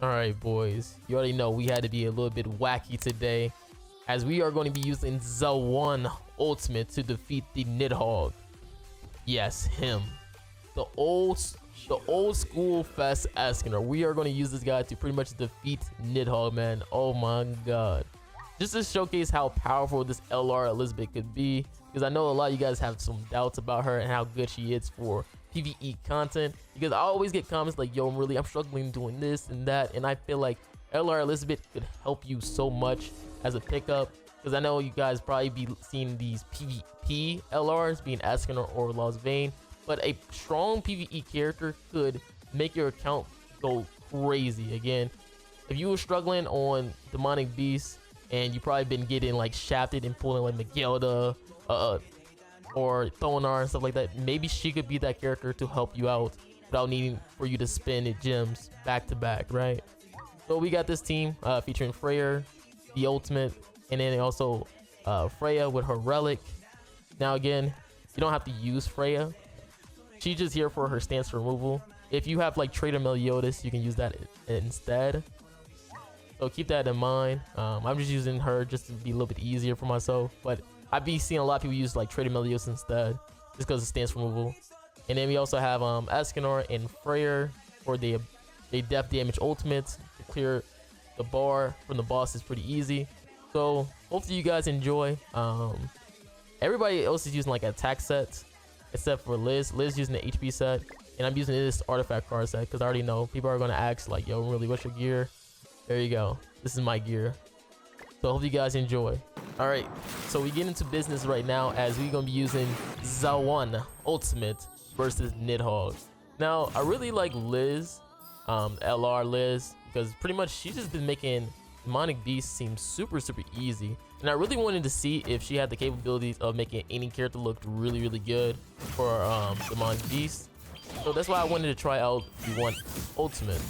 Alright boys, you already know we had to be a little bit wacky today, as we are going to be using the one ultimate to defeat the Nidhogg. Yes, him. The old school fast ESCANOR. We are going to use this guy to pretty much defeat Nidhogg, man. Oh my god. Just to showcase how powerful this LR Elizabeth could be, because I know a lot of you guys have some doubts about her and how good she is for PvE content, because I always get comments like, yo, I'm struggling doing this and that, and I feel like LR Elizabeth could help you so much as a pickup, because I know you guys probably be seeing these PvP LRs being ESCANOR or Lost Vein, but a strong PvE character could make your account go crazy. Again, if you were struggling on Demonic Beast and you probably been getting like shafted and pulling like Magilda, or Thonar and stuff like that, maybe she could be that character to help you out without needing for you to spend gems back to back, right? So we got this team featuring Freya, the ultimate, and then also Freya with her relic. Now again, you don't have to use Freya. She's just here for her stance removal. If you have like Trader Meliodas, you can use that instead. So keep that in mind. I'm just using her just to be a little bit easier for myself, but I've been seeing a lot of people use like Trader Meliodas instead, just because of stance removal. And then we also have ESCANOR and Freya for the death damage ultimates to clear the bar from the boss is pretty easy. So hopefully you guys enjoy. Everybody else is using like attack sets except for Liz. Liz using the HP set, and I'm using this artifact card set because I already know people are gonna ask like, yo, really, what's your gear? There you go. This is my gear. So hope you guys enjoy. All right, so we get into business right now as we're gonna be using Zawan Ultimate versus Nidhogg. Now I really like Liz, LR Liz, because pretty much she's just been making Demonic Beast seem super easy, and I really wanted to see if she had the capabilities of making any character look really good for Demonic Beast. So that's why I wanted to try out the one Ultimate.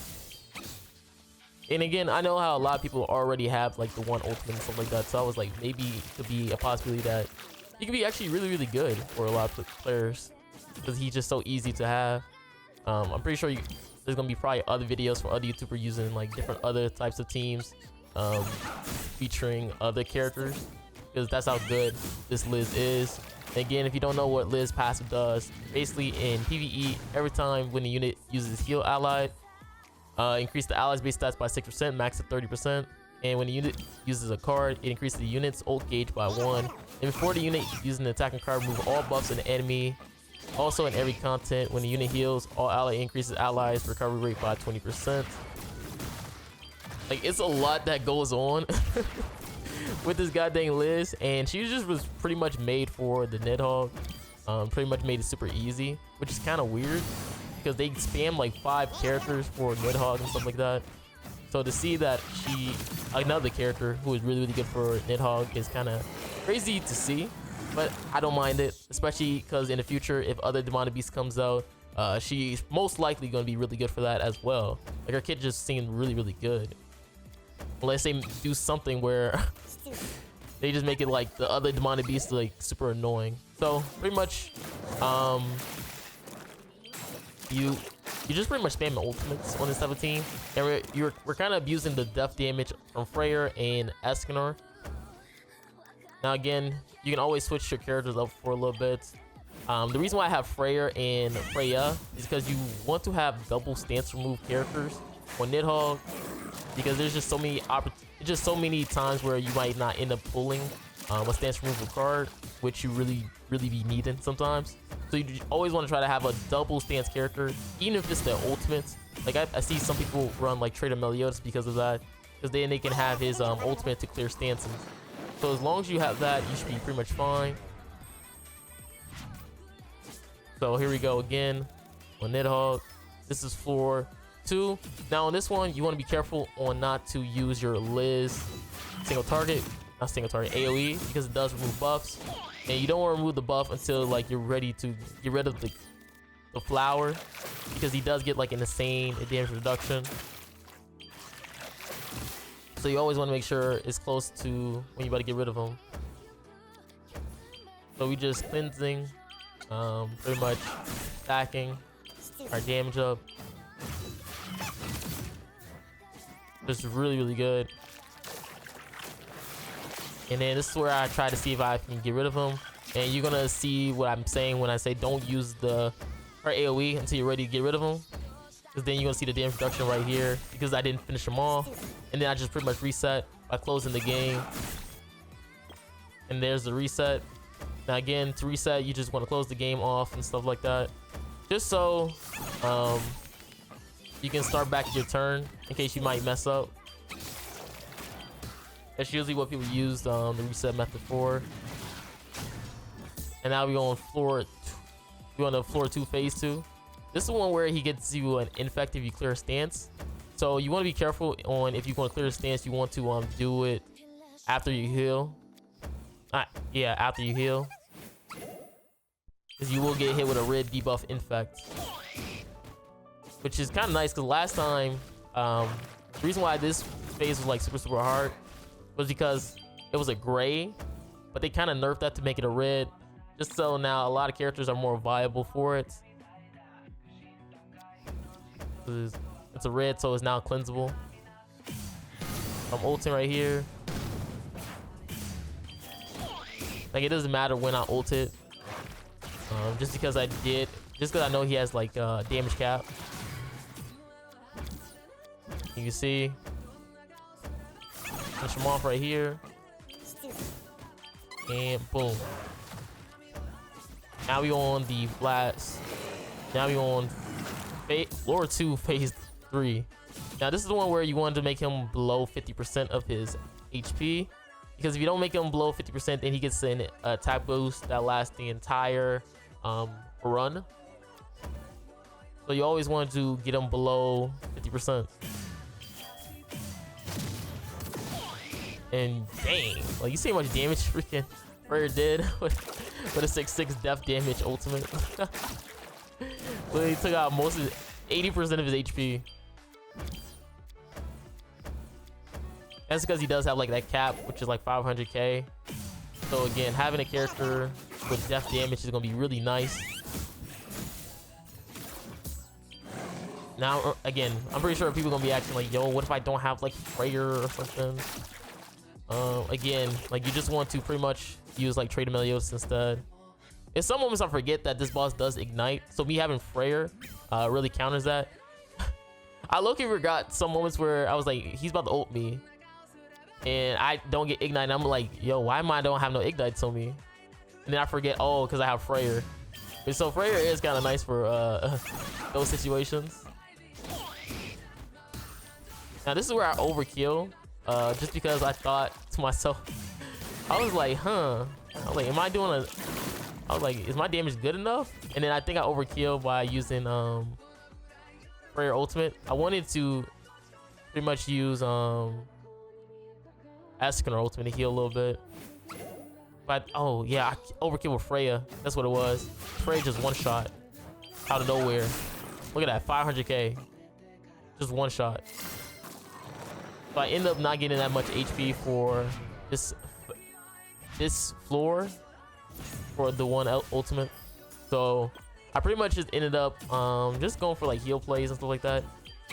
And again, I know how a lot of people already have like the one ultimate and stuff like that, so I was like, maybe it could be a possibility that he could be actually really good for a lot of players, because he's just so easy to have. I'm pretty sure there's gonna be probably other videos for other YouTubers using like different other types of teams, featuring other characters, because that's how good this Liz is. And again, if you don't know what Liz passive does, basically in PvE, every time when the unit uses heal allied, increase the allies base stats by 6%, max at 30%. And when the unit uses a card, it increases the unit's ult gauge by 1. And before the unit using the attacking card, remove all buffs in the enemy. Also in every content, when the unit heals, all ally increases allies recovery rate by 20%. Like, it's a lot that goes on with this goddamn Liz, and she just was pretty much made for the Nidhogg. Pretty much made it super easy, which is kind of weird, because they spam like 5 characters for Nidhogg and stuff like that. So to see that another character who is really good for Nidhogg is kind of crazy to see, but I don't mind it, especially because in the future, if other Demonic Beast comes out, she's most likely going to be really good for that as well. Like, her kit just seemed really good, unless they do something where they just make it like the other Demonic Beast like super annoying. So pretty much you just pretty much spam ultimates on this 17, and we're kind of abusing the death damage from Freya and ESCANOR. Now again, you can always switch your characters up for a little bit. The reason why I have Freya is because you want to have double stance remove characters on Nidhogg, because there's just so many times where you might not end up pulling a stance removal card, which you really be needing sometimes. So you always want to try to have a double stance character, even if it's the ultimate. Like, I see some people run like Trader Meliodas because of that, because then they can have his ultimate to clear stances. So as long as you have that, you should be pretty much fine. So here we go again on Nidhogg. This is floor 2. Now on this one, you want to be careful on not to use your Liz AoE, because it does remove buffs, and you don't want to remove the buff until like you're ready to get rid of the flower, because he does get like an insane damage reduction. So you always want to make sure it's close to when you about to get rid of him. So we just cleansing, pretty much stacking our damage up. Just really, really good. And then this is where I try to see if I can get rid of him. And you're gonna see what I'm saying when I say don't use her AoE until you're ready to get rid of him. Because then you're gonna see the damage reduction right here because I didn't finish them all. And then I just pretty much reset by closing the game. And there's the reset. Now again, to reset, you just want to close the game off and stuff like that. Just so you can start back your turn in case you might mess up. That's usually what people use the reset method for. And now we're on floor 2 phase 2. This is one where he gets you an infect if you clear a stance. So you want to be careful on if you want to clear a stance, you want to do it after you heal. Yeah, after you heal. Because you will get hit with a red debuff infect. Which is kind of nice because last time, the reason why this phase was like super hard was because it was a gray, but they kind of nerfed that to make it a red. Just so now a lot of characters are more viable for it. It's a red, so it's now cleansable. I'm ulting right here. Like, it doesn't matter when I ult it. Just because I know he has like damage cap. You can see. Finish him off right here. And boom. Now we on the flats. Now we on floor 2 phase 3. Now this is the one where you wanted to make him below 50% of his HP. Because if you don't make him below 50%, then he gets an attack boost that lasts the entire run. So you always want to get him below 50%. And dang, like, you see how much damage freaking Freya did with a 6/6 death damage ultimate. So he took out 80% of his HP. That's because he does have like that cap, which is like 500k. So again, having a character with death damage is gonna be really nice. Now again, I'm pretty sure people are gonna be acting like, yo, what if I don't have like Freya or something? Again, like, you just want to pretty much use like Trade Meliodas instead. In some moments I forget that this boss does ignite, so me having Freya really counters that. I low-key forgot some moments where I was like, he's about to ult me and I don't get ignite, and I'm like, yo, why am I don't have no ignites on me? And then I forget, oh, because I have Freya. And so Freya is kind of nice for those situations. Now this is where I overkill, just because I thought to myself, I was like, I was like, I was like, is my damage good enough? And then I think I overkill by using Freya ultimate. I wanted to pretty much use ESCANOR ultimate to heal a little bit. But oh yeah, I overkill with Freya. That's what it was. Freya just one shot out of nowhere. Look at that, 500k. Just one shot. So I end up not getting that much HP for this floor for the one ultimate. So I pretty much just ended up just going for like heal plays and stuff like that.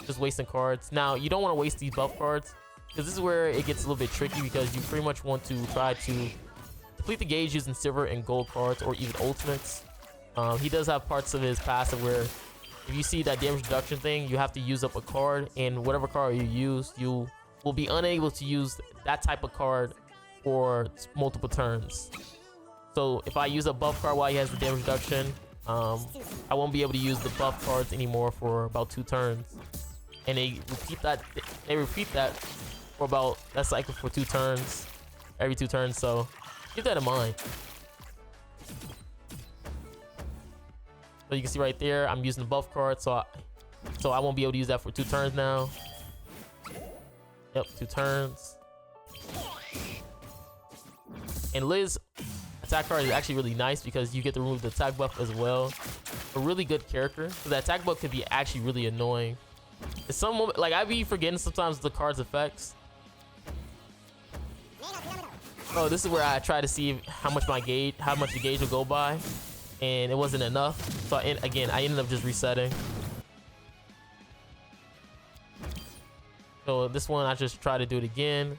Just wasting cards. Now you don't want to waste these buff cards, because this is where it gets a little bit tricky, because you pretty much want to try to deplete the gauge using silver and gold cards or even ultimates. He does have parts of his passive where if you see that damage reduction thing, you have to use up a card, and whatever card you use, you will be unable to use that type of card for multiple turns. So if I use a buff card while he has the damage reduction, I won't be able to use the buff cards anymore for about 2 turns. And they repeat that for about that cycle for 2 turns, every 2 turns. So keep that in mind. So you can see right there, I'm using the buff card, so I won't be able to use that for 2 turns now. Yep, 2 turns. And Liz attack card is actually really nice because you get to remove the attack buff as well. A really good character, because the attack buff can be actually really annoying. At some moment, like, I be forgetting sometimes the card's effects. Oh, this is where I try to see how much the gauge will go by, and it wasn't enough. So I ended up just resetting. So this one, I just try to do it again.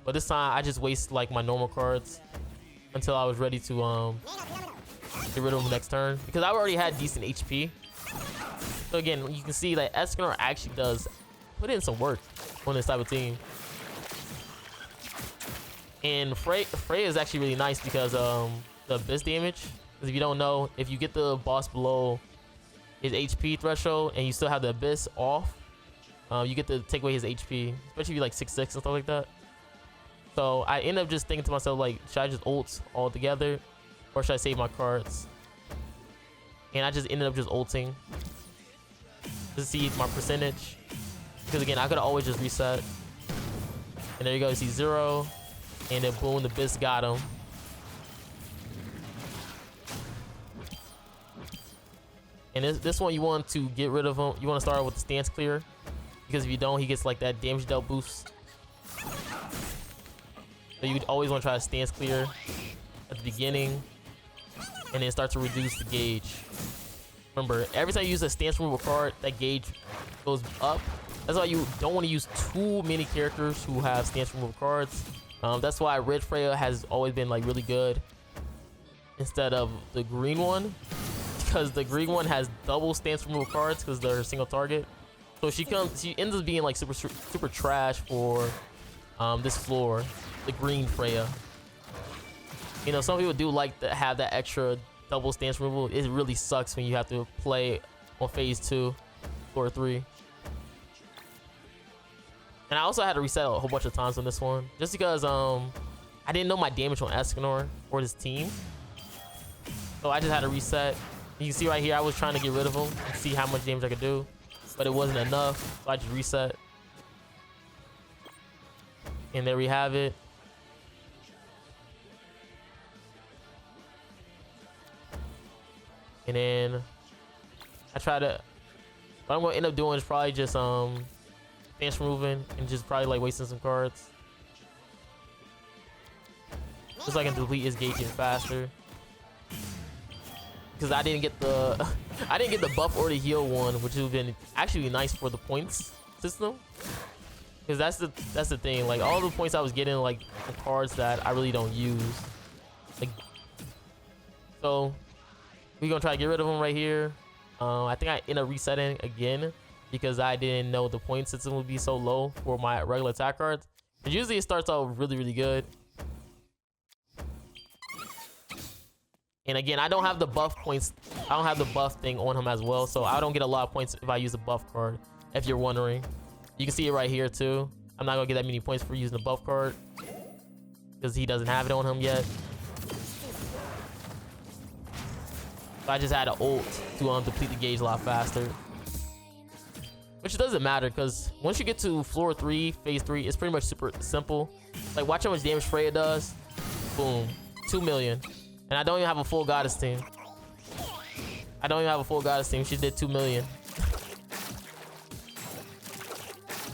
But this time, I just waste like my normal cards until I was ready to get rid of them next turn. Because I already had decent HP. So again, you can see that ESCANOR actually does put in some work on this type of team. And Freya is actually really nice because the abyss damage. Because if you don't know, if you get the boss below his HP threshold and you still have the abyss off, you get to take away his HP, especially if you like 6'6" and stuff like that. So I end up just thinking to myself, like, should I just ult all together or should I save my cards? And I just ended up just ulting to see my percentage. Because again, I could always just reset. And there you go, you see 0. And then boom, the abyss got him. And this one, you want to get rid of him. You want to start with the stance clear. Because if you don't, he gets like that damage dealt boost. So you always want to try to stance clear at the beginning. And then start to reduce the gauge. Remember, every time you use a stance removal card, that gauge goes up. That's why you don't want to use too many characters who have stance removal cards. That's why Red Freya has always been like really good instead of the green one, because the green one has double stance removal cards because they're single target. So she ends up being like super trash for this floor, the green Freya. You know, some people do like to have that extra double stance removal. It really sucks when you have to play on phase 2, floor 3. And I also had to reset a whole bunch of times on this one, just because I didn't know my damage on ESCANOR or this team. So I just had to reset. You can see right here, I was trying to get rid of him and see how much damage I could do, but it wasn't enough, so I just reset. And there we have it. And then I try to, what I'm gonna end up doing is probably just stance removing and just probably like wasting some cards, just so I can deplete his gauge even faster. Because I didn't get the buff or the heal one, which would have been actually nice for the points system. Because that's the thing, like all the points I was getting like the cards that I really don't use. Like, so we're gonna try to get rid of them right here. I think I end up resetting again because I didn't know the point system would be so low for my regular attack cards. And usually it starts out really good. And again, I don't have the buff points. I don't have the buff thing on him as well, so I don't get a lot of points if I use a buff card, if you're wondering. You can see it right here too. I'm not gonna get that many points for using the buff card because he doesn't have it on him yet. So I just had to ult to deplete the gauge a lot faster. Which doesn't matter because once you get to floor 3, phase 3, it's pretty much super simple. Like, watch how much damage Freya does. Boom. 2 million. And I don't even have a full goddess team. She did 2 million.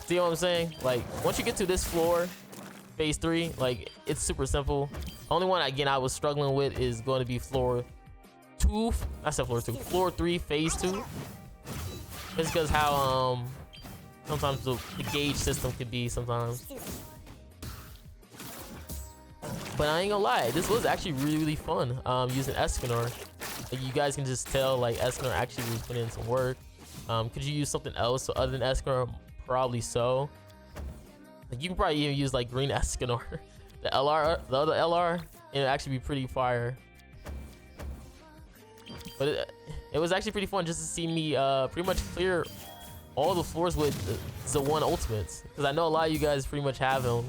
See what I'm saying? Like, once you get to this floor, phase 3, like, it's super simple. Only one, again, I was struggling with is going to be floor 2. I said floor 2. Floor 3, phase 2. It's because how sometimes the gauge system could be sometimes. But I ain't gonna lie, this was actually really fun using ESCANOR. Like, you guys can just tell like ESCANOR actually was putting in some work. Could you use something else other than ESCANOR? Probably so. Like, you can probably even use like green ESCANOR, the other LR, and it'd actually be pretty fire. But it was actually pretty fun just to see me pretty much clear all the floors with the one ultimates, because I know a lot of you guys pretty much have him.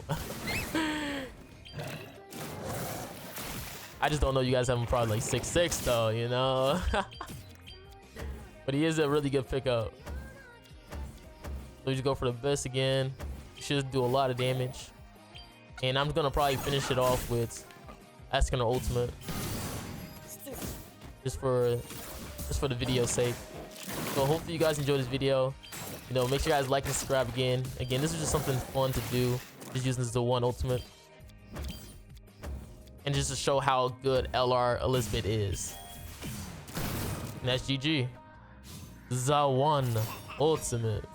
I just don't know you guys have him probably like 6'6" though, you know. But he is a really good pickup. So you just go for the abyss again. You should do a lot of damage. And I'm gonna probably finish it off with ESCANOR ultimate. Just for the video's sake. So hopefully you guys enjoyed this video. You know, make sure you guys like and subscribe again. Again, this is just something fun to do, just using the one ultimate. And just to show how good LR Elizabeth is. And that's GG. The one ultimate.